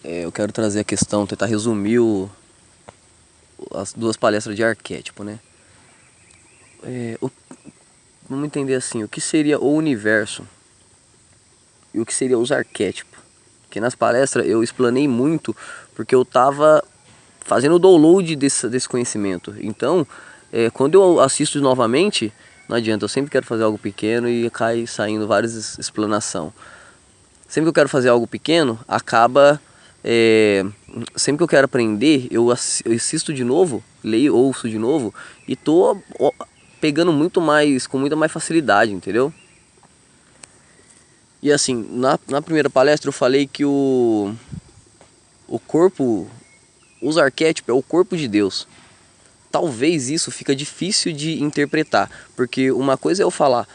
eu quero trazer a questão, tentar resumir as duas palestras de arquétipo, né? É, o- Vamos entender assim, o que seria o universo e o que seria os arquétipos. Porque nas palestras eu explanei muito, porque eu estava fazendo o download desse conhecimento. Então, quando eu assisto novamente, não adianta, eu sempre quero fazer algo pequeno e cai saindo várias explanação. Sempre que eu quero fazer algo pequeno, acaba... sempre que eu quero aprender, eu assisto de novo, leio, ouço de novo e tô pegando muito mais, com muita mais facilidade, entendeu? E assim, na primeira palestra eu falei que o corpo, os arquétipos é o corpo de Deus. Talvez isso fica difícil de interpretar, porque uma coisa é eu falar,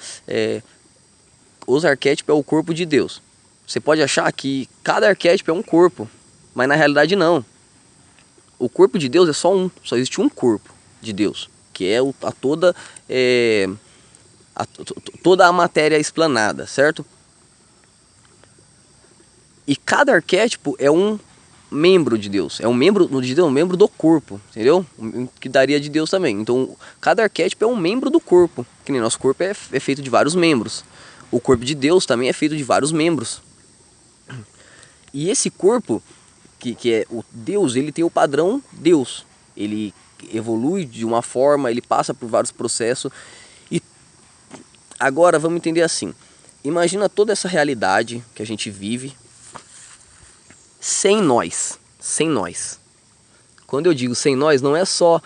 os arquétipos é o corpo de Deus. Você pode achar que cada arquétipo é um corpo, mas na realidade não. O corpo de Deus é só um, só existe um corpo de Deus, que é toda a matéria explanada, certo? E cada arquétipo é um membro de Deus, é um membro de Deus, um membro do corpo, entendeu? Que daria de Deus também. Então, cada arquétipo é um membro do corpo, que nem nosso corpo é feito de vários membros. O corpo de Deus também é feito de vários membros. E esse corpo, que é o Deus, ele tem o padrão Deus. Ele evolui de uma forma, ele passa por vários processos. E agora vamos entender assim. Imagina toda essa realidade que a gente vive sem nós. Sem nós. Quando eu digo sem nós, não é só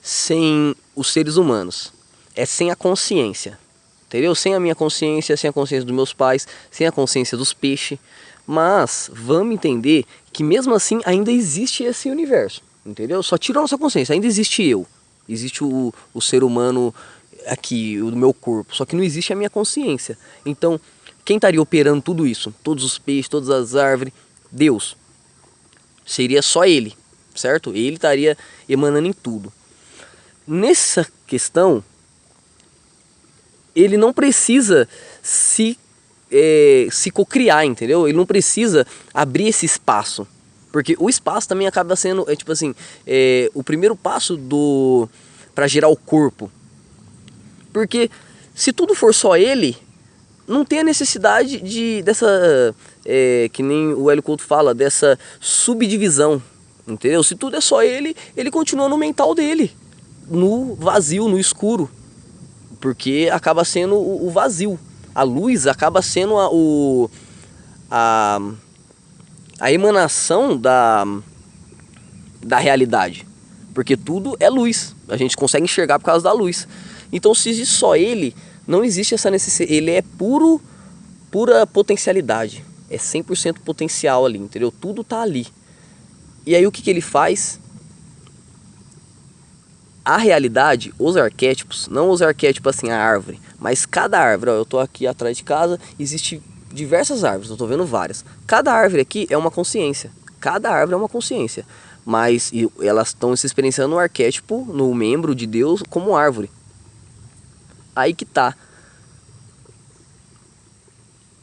sem os seres humanos. É sem a consciência. Entendeu? Sem a minha consciência, sem a consciência dos meus pais, sem a consciência dos peixes. Mas vamos entender que mesmo assim ainda existe esse universo. Entendeu? Só tira a nossa consciência, ainda existe eu. Existe o ser humano aqui, o meu corpo. Só que não existe a minha consciência. Então, quem estaria operando tudo isso? Todos os peixes, todas as árvores? Deus. Seria só ele, certo? Ele estaria emanando em tudo. Nessa questão, ele não precisa se cocriar, entendeu? Ele não precisa abrir esse espaço. Porque o espaço também acaba sendo, tipo assim, o primeiro passo para gerar o corpo. Porque se tudo for só ele, não tem a necessidade dessa, que nem o Hélio Couto fala, dessa subdivisão, entendeu? Se tudo é só ele, ele continua no mental dele, no vazio, no escuro, porque acaba sendo o vazio. A luz acaba sendo a, a emanação da realidade, porque tudo é luz, a gente consegue enxergar por causa da luz. Então se existe só ele, não existe essa necessidade, ele é pura potencialidade, é 100% potencial ali, entendeu? Tudo tá ali. E aí o que ele faz? A realidade, os arquétipos, não os arquétipos assim, a árvore, mas cada árvore, ó, eu tô aqui atrás de casa, existe diversas árvores, eu tô vendo várias. Cada árvore aqui é uma consciência, cada árvore é uma consciência, mas elas estão se experienciando no arquétipo, no membro de Deus como árvore. Aí que tá.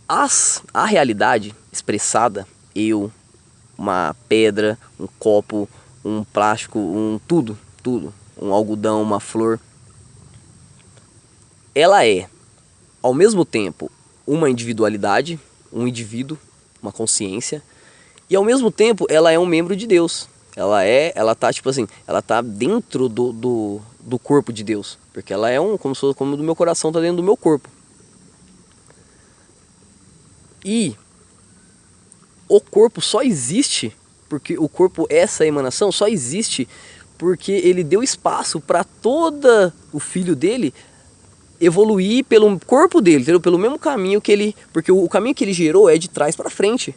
A realidade expressada, eu, uma pedra, um copo, um plástico, tudo, um algodão, uma flor, ela é, ao mesmo tempo, uma individualidade, um indivíduo, uma consciência, e ao mesmo tempo ela é um membro de Deus. Ela tá tipo assim, ela tá dentro do corpo de Deus, porque ela é como do meu coração tá dentro do meu corpo. E o corpo só existe porque o corpo, essa emanação só existe porque ele deu espaço para todo o filho dele evoluir pelo corpo dele, entendeu? Pelo mesmo caminho que ele, porque o caminho que ele gerou é de trás para frente,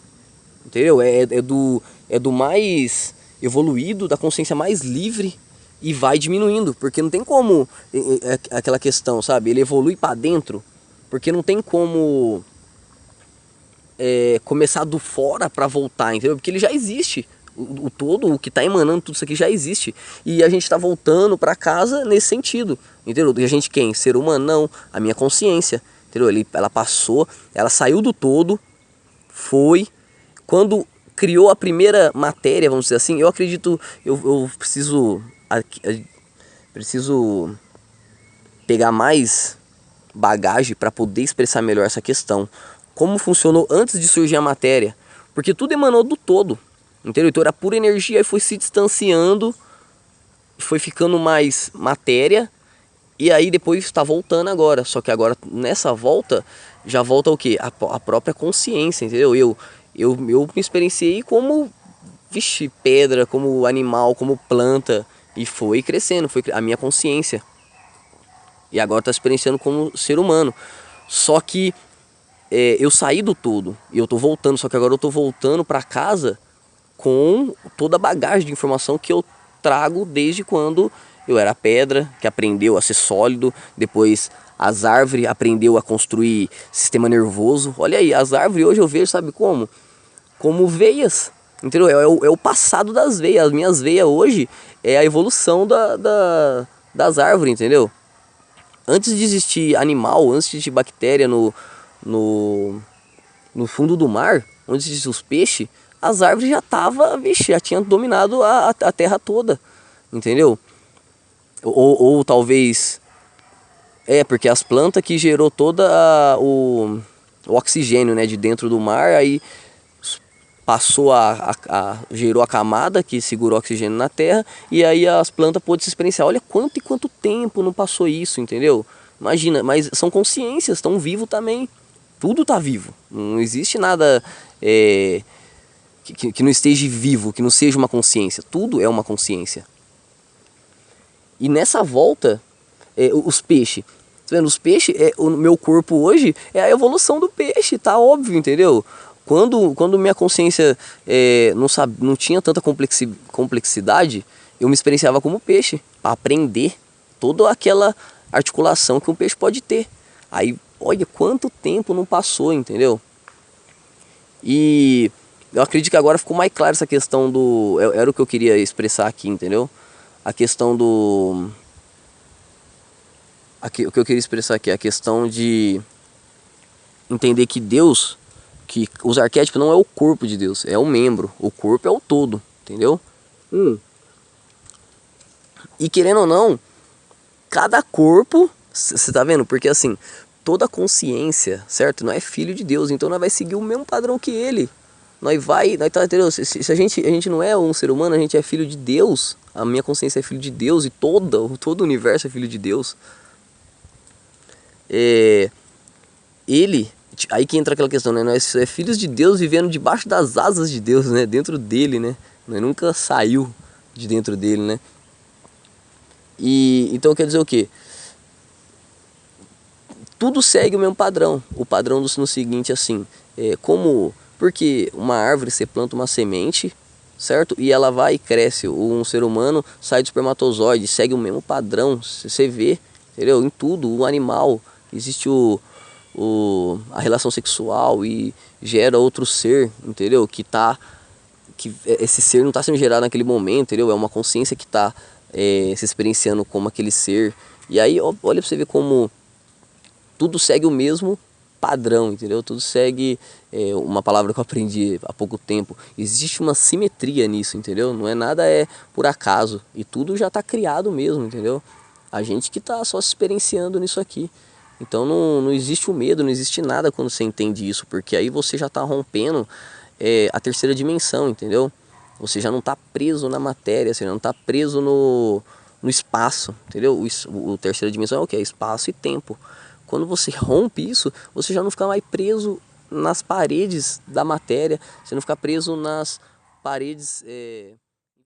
entendeu? É do mais evoluído, da consciência mais livre, e vai diminuindo, porque não tem como aquela questão, sabe? Ele evolui para dentro, porque não tem como começar do fora para voltar, entendeu? Porque ele já existe. O todo, o que está emanando tudo isso aqui já existe. E a gente está voltando para casa nesse sentido, entendeu? E a gente quem? Ser humano? Não. A minha consciência, entendeu? Ela passou, ela saiu do todo, foi. Quando criou a primeira matéria, vamos dizer assim, eu acredito, eu preciso pegar mais bagagem para poder expressar melhor essa questão. Como funcionou antes de surgir a matéria? Porque tudo emanou do todo, entendeu? Então era pura energia e foi se distanciando, foi ficando mais matéria, e aí depois está voltando agora. Só que agora nessa volta, já volta o quê? A própria consciência, entendeu? Eu me experienciei como, vixe, pedra, como animal, como planta, e foi crescendo, foi a minha consciência. E agora está experienciando como ser humano. Só que eu saí do todo e eu estou voltando, só que agora eu estou voltando para casa com toda a bagagem de informação que eu trago desde quando eu era pedra, que aprendeu a ser sólido, depois as árvores aprendeu a construir sistema nervoso. Olha aí, as árvores hoje eu vejo, sabe como? Como veias, entendeu? É o passado das veias. As minhas veias hoje é a evolução das árvores, entendeu? Antes de existir animal, antes de existir bactéria no, no fundo do mar, onde existiam os peixes, as árvores já estavam, vixe, já tinham dominado a terra toda, entendeu? Ou talvez, porque as plantas que gerou toda o oxigênio, né, de dentro do mar, aí passou gerou a camada que segurou o oxigênio na terra, e aí as plantas pôde se experienciar. Olha quanto e quanto tempo não passou isso, entendeu? Imagina, mas são consciências, estão vivos também. Tudo está vivo. Não existe nada que não esteja vivo, que não seja uma consciência. Tudo é uma consciência. E nessa volta, os peixes. Tá vendo? Os peixes, o meu corpo hoje é a evolução do peixe, tá óbvio, entendeu? Quando minha consciência não tinha tanta complexidade, eu me experienciava como peixe, para aprender toda aquela articulação que um peixe pode ter. Aí, olha quanto tempo não passou, entendeu? E eu acredito que agora ficou mais claro essa questão do... Era o que eu queria expressar aqui, entendeu? A questão do... o que eu queria expressar aqui, a questão de entender que Deus... que os arquétipos não é o corpo de Deus, é o membro. O corpo é o todo, entendeu? E querendo ou não, cada corpo, você tá vendo? Porque assim, toda consciência, certo? Não é filho de Deus, então nós vai seguir o mesmo padrão que ele. Nós tá, entendeu? Se a gente não é um ser humano, a gente é filho de Deus. A minha consciência é filho de Deus e todo o universo é filho de Deus. Ele... Aí que entra aquela questão, né? Nós somos filhos de Deus vivendo debaixo das asas de Deus, né? Dentro dele, né? Nós nunca saiu de dentro dele, né? E então quer dizer o quê? Tudo segue o mesmo padrão. O padrão no seguinte, assim, porque uma árvore, você planta uma semente, certo? E ela vai e cresce. Um ser humano sai do espermatozoide, segue o mesmo padrão. Você vê, entendeu? Em tudo, o animal, existe a relação sexual e gera outro ser, entendeu? Que esse ser não está sendo gerado naquele momento, entendeu? É uma consciência que está se experienciando como aquele ser. E aí, olha pra você ver como tudo segue o mesmo padrão, entendeu? Tudo segue uma palavra que eu aprendi há pouco tempo. Existe uma simetria nisso, entendeu? Não é nada por acaso. E tudo já está criado mesmo, entendeu? A gente que está só se experienciando nisso aqui. Então não existe o medo, não existe nada quando você entende isso, porque aí você já está rompendo a terceira dimensão, entendeu? Você já não está preso na matéria, você não está preso no espaço, entendeu? O terceira dimensão é o que? É espaço e tempo. Quando você rompe isso, você já não fica mais preso nas paredes da matéria, você não fica preso nas paredes...